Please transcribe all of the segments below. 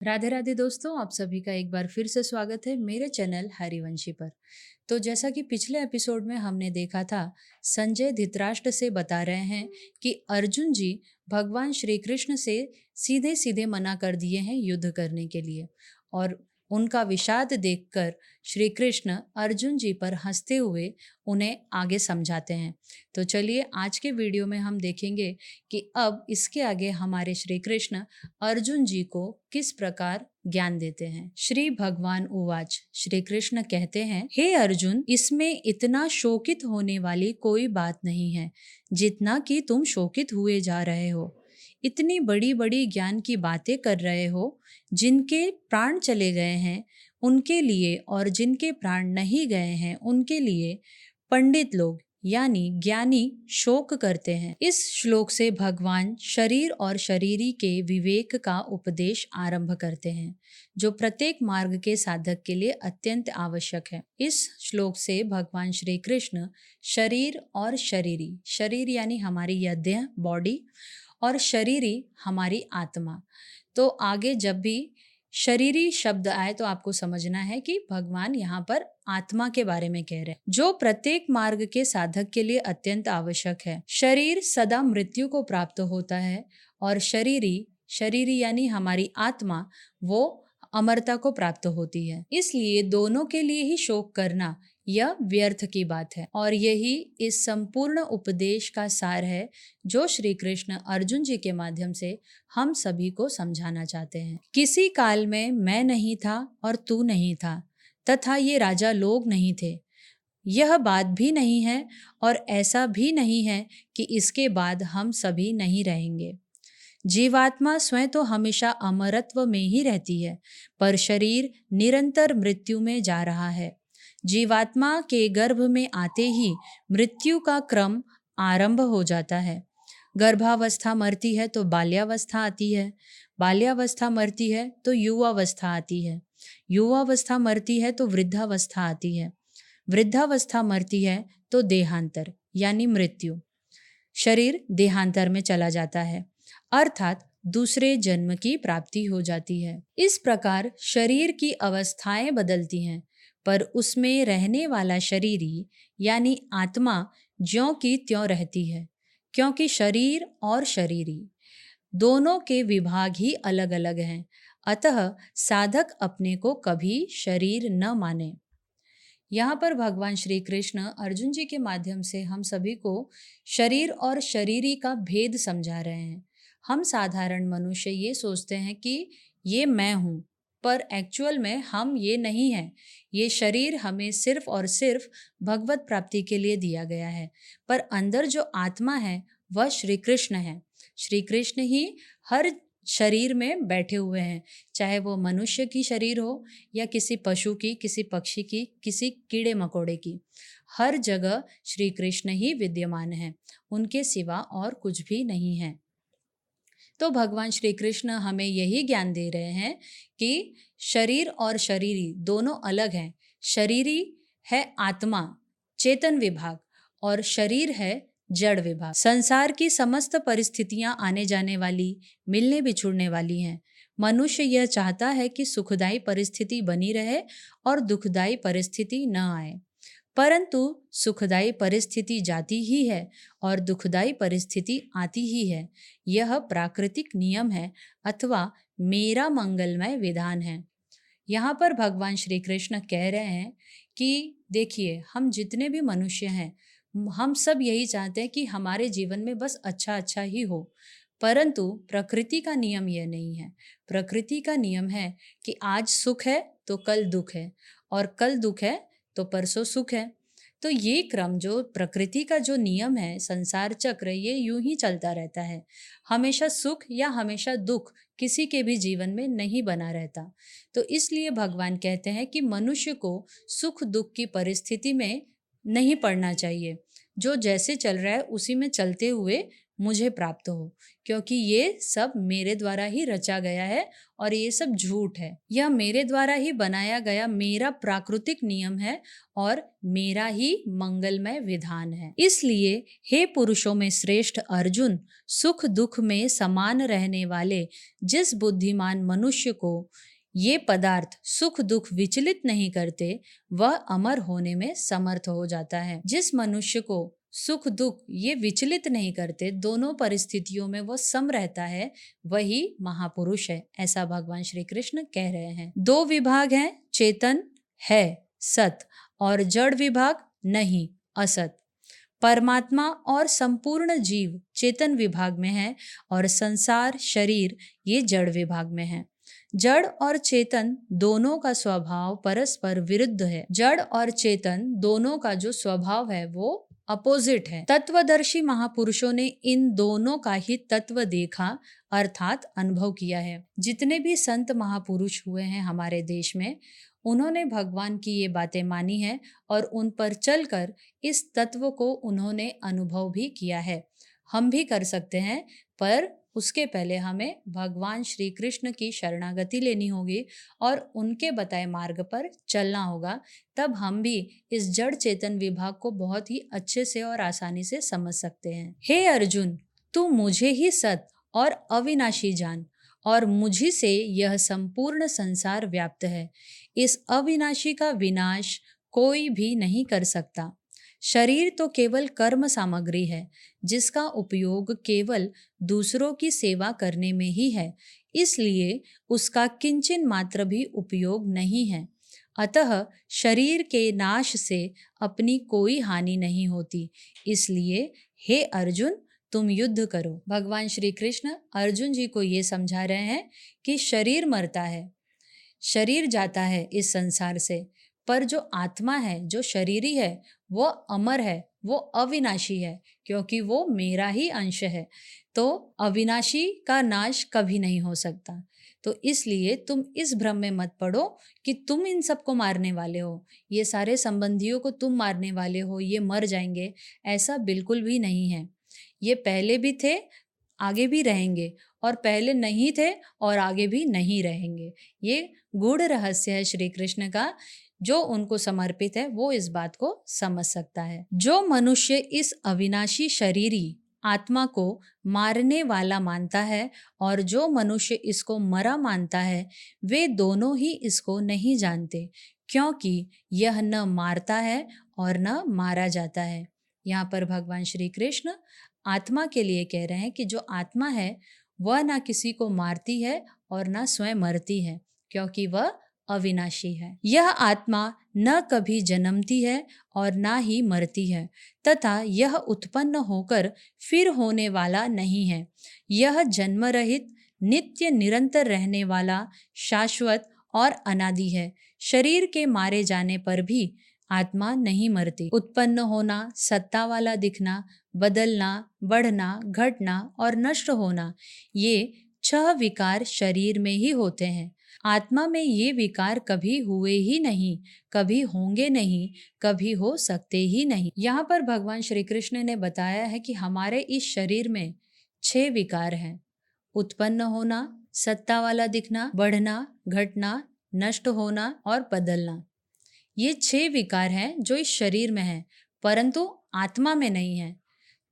राधे राधे दोस्तों, आप सभी का एक बार फिर से स्वागत है मेरे चैनल हरिवंशी पर। तो जैसा कि पिछले एपिसोड में हमने देखा था, संजय धृतराष्ट्र से बता रहे हैं कि अर्जुन जी भगवान श्री कृष्ण से सीधे सीधे मना कर दिए हैं युद्ध करने के लिए। और उनका विषाद देखकर श्री कृष्ण अर्जुन जी पर हंसते हुए उन्हें आगे समझाते हैं। तो चलिए आज के वीडियो में हम देखेंगे कि अब इसके आगे हमारे श्री कृष्ण अर्जुन जी को किस प्रकार ज्ञान देते हैं। श्री भगवान उवाच, श्री कृष्ण कहते हैं, हे अर्जुन, इसमें इतना शोकित होने वाली कोई बात नहीं है जितना कि तुम शोकित हुए जा रहे हो। इतनी बड़ी बड़ी ज्ञान की बातें कर रहे हो, जिनके प्राण चले गए हैं उनके लिए और जिनके प्राण नहीं गए हैं उनके लिए पंडित लोग यानी ज्ञानी शोक करते हैं। इस श्लोक से भगवान शरीर और शरीरी के विवेक का उपदेश आरंभ करते हैं, जो प्रत्येक मार्ग के साधक के लिए अत्यंत आवश्यक है। इस श्लोक से भगवान श्री कृष्ण शरीर और शरीरी, शरीर यानी हमारी यह देह बॉडी, और शरीरी हमारी आत्मा। तो आगे जब भी शरीरी शब्द आए तो आपको समझना है कि भगवान यहाँ पर आत्मा के बारे में कह रहे हैं, जो प्रत्येक मार्ग के साधक के लिए अत्यंत आवश्यक है। शरीर सदा मृत्यु को प्राप्त होता है और शरीरी, शरीरी यानी हमारी आत्मा, वो अमरता को प्राप्त होती है। इसलिए दोनों के लिए ही शोक करना यह व्यर्थ की बात है। और यही इस संपूर्ण उपदेश का सार है जो श्री कृष्ण अर्जुन जी के माध्यम से हम सभी को समझाना चाहते हैं। किसी काल में मैं नहीं था और तू नहीं था, तथा ये राजा लोग नहीं थे। यह बात भी नहीं है और ऐसा भी नहीं है कि इसके बाद हम सभी नहीं रहेंगे। जीवात्मा स्वयं तो हमेशा अमरत्व में ही रहती है, पर शरीर निरंतर मृत्यु में जा रहा है। जीवात्मा के गर्भ में आते ही मृत्यु का क्रम आरंभ हो जाता है। गर्भावस्था मरती है तो बाल्यावस्था आती है, बाल्यावस्था मरती है तो युवावस्था आती है, युवावस्था मरती है तो वृद्धावस्था आती है, वृद्धावस्था मरती है तो देहांतर यानी मृत्यु, शरीर देहांतर में चला जाता है, अर्थात दूसरे जन्म की प्राप्ति हो जाती है। इस प्रकार शरीर की अवस्थाएं बदलती हैं, पर उसमें रहने वाला शरीरी यानी आत्मा ज्यों की त्यों रहती है, क्योंकि शरीर और शरीरी दोनों के विभाग ही अलग अलग हैं। अतः साधक अपने को कभी शरीर न माने। यहाँ पर भगवान श्री कृष्ण अर्जुन जी के माध्यम से हम सभी को शरीर और शरीरी का भेद समझा रहे हैं। हम साधारण मनुष्य ये सोचते हैं कि ये मैं हूँ, पर एक्चुअल में हम ये नहीं हैं। ये शरीर हमें सिर्फ और सिर्फ भगवत प्राप्ति के लिए दिया गया है, पर अंदर जो आत्मा है वह श्री कृष्ण है। श्री कृष्ण ही हर शरीर में बैठे हुए हैं, चाहे वो मनुष्य की शरीर हो या किसी पशु की, किसी पक्षी की, किसी कीड़े मकोड़े की। हर जगह श्री कृष्ण ही विद्यमान है, उनके सिवा और कुछ भी नहीं है। तो भगवान श्री कृष्ण हमें यही ज्ञान दे रहे हैं कि शरीर और शरीरी दोनों अलग हैं। शरीरी है आत्मा, चेतन विभाग, और शरीर है जड़ विभाग। संसार की समस्त परिस्थितियां आने जाने वाली, मिलने बिछुड़ने वाली हैं। मनुष्य यह चाहता है कि सुखदायी परिस्थिति बनी रहे और दुखदायी परिस्थिति न आए, परंतु सुखदायी परिस्थिति जाती ही है और दुखदायी परिस्थिति आती ही है। यह प्राकृतिक नियम है अथवा मेरा मंगलमय विधान है। यहाँ पर भगवान श्री कृष्ण कह रहे हैं कि देखिए, हम जितने भी मनुष्य हैं, हम सब यही चाहते हैं कि हमारे जीवन में बस अच्छा अच्छा ही हो, परंतु प्रकृति का नियम यह नहीं है। प्रकृति का नियम है कि आज सुख है तो कल दुख है, और कल दुख है तो परसों सुख है। तो ये क्रम, जो प्रकृति का जो नियम है, संसार चक्र, ये यूं ही चलता रहता है। हमेशा सुख या हमेशा दुख किसी के भी जीवन में नहीं बना रहता। तो इसलिए भगवान कहते हैं कि मनुष्य को सुख दुख की परिस्थिति में नहीं पड़ना चाहिए। जो जैसे चल रहा है उसी में चलते हुए मुझे प्राप्त हो, क्योंकि ये सब मेरे द्वारा ही रचा गया है और ये सब झूठ है। यह मेरे द्वारा ही बनाया गया मेरा प्राकृतिक नियम है और मेरा ही मंगलमय विधान है। इसलिए हे पुरुषों में श्रेष्ठ अर्जुन, सुख दुख में समान रहने वाले जिस बुद्धिमान मनुष्य को ये पदार्थ सुख दुख विचलित नहीं करते, वह अमर होने में समर्थ हो जाता है। जिस मनुष्य को सुख दुख ये विचलित नहीं करते, दोनों परिस्थितियों में वह सम रहता है, वही महापुरुष है, ऐसा भगवान श्री कृष्ण कह रहे हैं। दो विभाग हैं, चेतन है सत और जड़ विभाग नहीं असत। परमात्मा और संपूर्ण जीव चेतन विभाग में है और संसार शरीर ये जड़ विभाग में है। जड़ और चेतन दोनों का स्वभाव परस्पर विरुद्ध है। जड़ और चेतन दोनों का जो स्वभाव है वो अपोजिट है। तत्वदर्शी महापुरुषों ने इन दोनों का ही तत्व देखा अर्थात अनुभव किया है। जितने भी संत महापुरुष हुए हैं हमारे देश में, उन्होंने भगवान की ये बातें मानी है और उन पर चलकर इस तत्व को उन्होंने अनुभव भी किया है। हम भी कर सकते हैं, पर उसके पहले हमें भगवान श्री कृष्ण की शरणागति लेनी होगी और उनके बताए मार्ग पर चलना होगा। तब हम भी इस जड़ चेतन विभाग को बहुत ही अच्छे से और आसानी से समझ सकते हैं। हे अर्जुन, तू मुझे ही सत और अविनाशी जान और मुझी से यह संपूर्ण संसार व्याप्त है। इस अविनाशी का विनाश कोई भी नहीं कर सकता। शरीर तो केवल कर्म सामग्री है, जिसका उपयोग केवल दूसरों की सेवा करने में ही है, इसलिए उसका किंचन मात्र भी उपयोग नहीं है। अतः शरीर के नाश से अपनी कोई हानि नहीं होती। इसलिए हे अर्जुन, तुम युद्ध करो। भगवान श्री कृष्ण अर्जुन जी को ये समझा रहे हैं कि शरीर मरता है, शरीर जाता है इस संसार से, पर जो आत्मा है, जो शरीरी है, वो अमर है, वो अविनाशी है, क्योंकि वो मेरा ही अंश है। तो अविनाशी का नाश कभी नहीं हो सकता। तो इसलिए तुम इस भ्रम में मत पड़ो कि तुम इन सबको मारने वाले हो, ये सारे संबंधियों को तुम मारने वाले हो, ये मर जाएंगे, ऐसा बिल्कुल भी नहीं है। ये पहले भी थे, आगे भी रहेंगे, और पहले नहीं थे और आगे भी नहीं रहेंगे। ये गूढ़ रहस्य है श्री कृष्ण का। जो उनको समर्पित है वो इस बात को समझ सकता है। जो मनुष्य इस अविनाशी शरीरी आत्मा को मारने वाला मानता है और जो मनुष्य इसको मरा मानता है, वे दोनों ही इसको नहीं जानते, क्योंकि यह न मारता है और न मारा जाता है। यहाँ पर भगवान श्री कृष्ण आत्मा के लिए कह रहे हैं कि जो आत्मा है वह ना किसी को मारती है और ना स्वयं मरती है, क्योंकि वह अविनाशी है। यह आत्मा न कभी जन्मती है और ना ही मरती है, तथा यह उत्पन्न होकर फिर होने वाला नहीं है। यह जन्म रहित, नित्य निरंतर रहने वाला, शाश्वत और अनादि है। शरीर के मारे जाने पर भी आत्मा नहीं मरती। उत्पन्न होना, सत्ता वाला दिखना, बदलना, बढ़ना, घटना और नष्ट होना, ये 6 विकार शरीर में ही होते हैं। आत्मा में ये विकार कभी हुए ही नहीं, कभी होंगे नहीं, कभी हो सकते ही नहीं। यहाँ पर भगवान श्री कृष्ण ने बताया है कि हमारे इस शरीर में 6 विकार हैं। उत्पन्न होना, सत्ता वाला दिखना, बढ़ना, घटना, नष्ट होना और बदलना। ये 6 विकार हैं जो इस शरीर में हैं, परंतु आत्मा में नहीं है।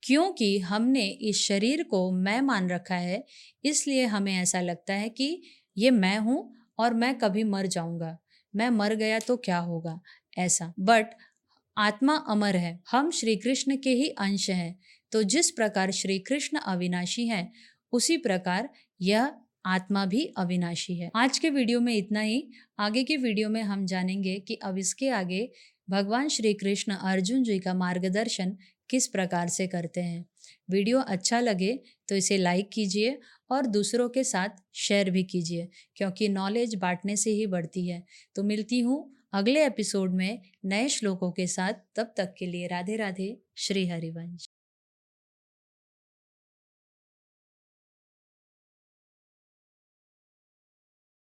क्योंकि हमने इस शरीर को मैं मान रखा है, इसलिए हमें ऐसा लगता है कि ये मैं हूँ और मैं कभी मर जाऊंगा, मैं मर गया तो क्या होगा, ऐसा। बट आत्मा अमर है, हम श्री कृष्ण के ही अंश हैं। तो जिस प्रकार श्री कृष्ण अविनाशी हैं, उसी प्रकार यह आत्मा भी अविनाशी है। आज के वीडियो में इतना ही। आगे के वीडियो में हम जानेंगे कि अब इसके आगे भगवान श्री कृष्ण अर्जुन जी का मार्गदर्शन किस प्रकार से करते हैं। वीडियो अच्छा लगे तो इसे लाइक कीजिए और दूसरों के साथ शेयर भी कीजिए, क्योंकि नॉलेज बांटने से ही बढ़ती है। तो मिलती हूँ अगले एपिसोड में नए श्लोकों के साथ। तब तक के लिए राधे राधे। श्री हरिवंश।